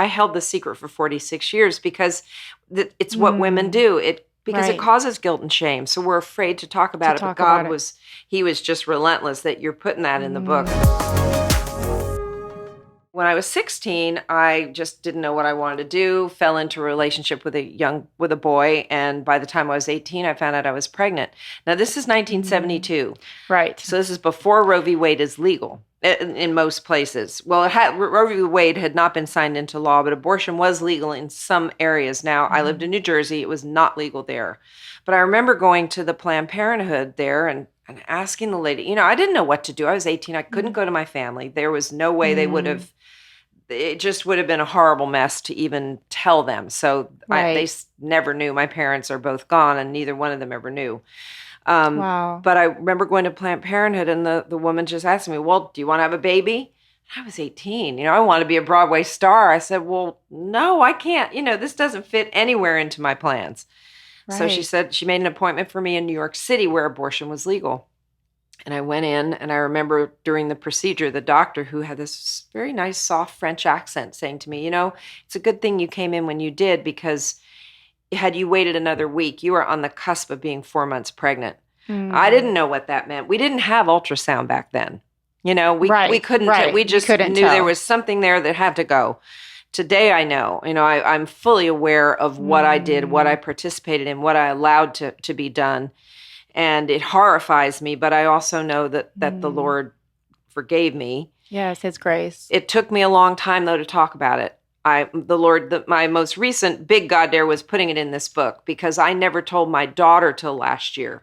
I held the secret for 46 years because it's what women do. Because it causes guilt and shame. So we're afraid to talk about it. But God he was just relentless that you're putting that in the book. When I was 16, I just didn't know what I wanted to do, fell into a relationship with a boy, and by the time I was 18, I found out I was pregnant. Now, this is 1972. Right. So this is before Roe v. Wade is legal in most places. Well, Roe v. Wade had not been signed into law, but abortion was legal in some areas. Now, I lived in New Jersey. It was not legal there. But I remember going to the Planned Parenthood there and asking the lady, I didn't know what to do. I was 18. I couldn't go to my family. There was no way they would have. It just would have been a horrible mess to even tell them. So they never knew. My parents are both gone, and neither one of them ever knew. Wow. But I remember going to Planned Parenthood, and the woman just asked me, well, do you want to have a baby? I was 18. I want to be a Broadway star. I said, well, no, I can't. This doesn't fit anywhere into my plans. Right. So she said she made an appointment for me in New York City where abortion was legal. And I went in, and I remember during the procedure, the doctor, who had this very nice, soft French accent, saying to me, it's a good thing you came in when you did, because had you waited another week, you were on the cusp of being 4 months pregnant. I didn't know what that meant. We didn't have ultrasound back then. We couldn't. We just knew there was something there that had to go. Today I know. I'm fully aware of what I did, what I participated in, what I allowed to be done. And it horrifies me, but I also know that the Lord forgave me. Yes, His grace. It took me a long time, though, to talk about it. My most recent big God dare was putting it in this book, because I never told my daughter till last year.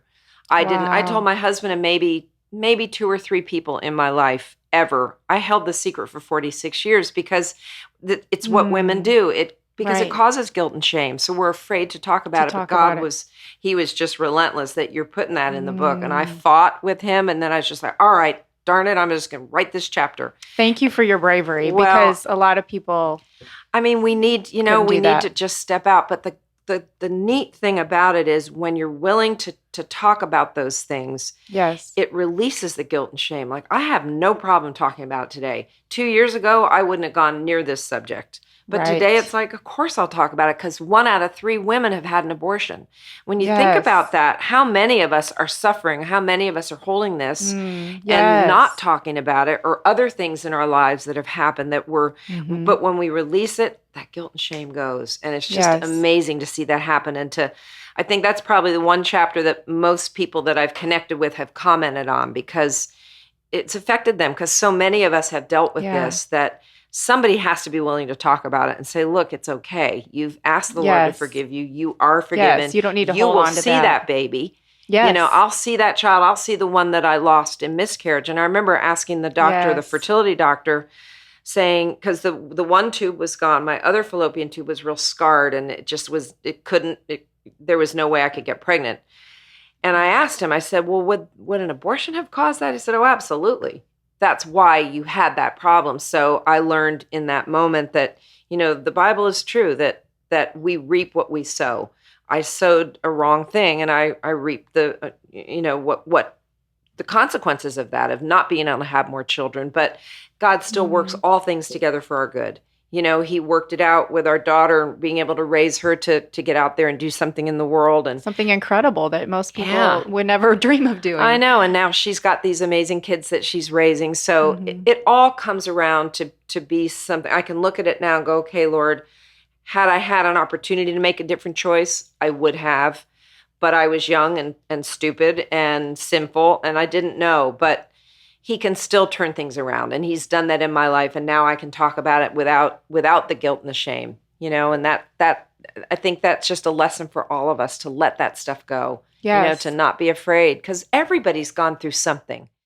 I didn't. I told my husband and maybe 2 or 3 people in my life ever. I held the secret for 46 years because it's what women do. Because it causes guilt and shame. So we're afraid to talk about it. But God He was just relentless that you're putting that in the book. And I fought with Him. And then I was just like, all right, darn it, I'm just going to write this chapter. Thank you for your bravery, because a lot of people. We need to just step out. But the neat thing about it is when you're willing to talk about those things, yes, it releases the guilt and shame. Like, I have no problem talking about it today. 2 years ago, I wouldn't have gone near this subject. But today it's like, of course I'll talk about it, because 1 out of 3 women have had an abortion. When you think about that, how many of us are suffering? How many of us are holding this and not talking about it, or other things in our lives that have happened that were, but when we release it, that guilt and shame goes. And it's just amazing to see that happen. And I think that's probably the one chapter that most people that I've connected with have commented on, because it's affected them, because so many of us have dealt with this, that somebody has to be willing to talk about it and say, look, it's okay. You've asked the Lord to forgive you. You are forgiven. Yes, you don't need to hold on to that. You will see that baby. Yes. I'll see that child. I'll see the one that I lost in miscarriage. And I remember asking the doctor, the fertility doctor, saying, because the one tube was gone, my other fallopian tube was real scarred, and there was no way I could get pregnant. And I asked him, I said, well, would an abortion have caused that? He said, oh, absolutely. That's why you had that problem. So I learned in that moment that, the Bible is true, that we reap what we sow. I sowed a wrong thing, and I reaped the, what the consequences of that, of not being able to have more children. But God still works all things together for our good. He worked it out with our daughter, being able to raise her to get out there and do something in the world. And something incredible that most people would never dream of doing. I know. And now she's got these amazing kids that she's raising. So it all comes around to be something. I can look at it now and go, okay, Lord, had I had an opportunity to make a different choice, I would have. But I was young and stupid and sinful, and I didn't know. But He can still turn things around, and He's done that in my life, and now I can talk about it without the guilt and the shame, and that I think that's just a lesson for all of us, to let that stuff go, to not be afraid, because everybody's gone through something.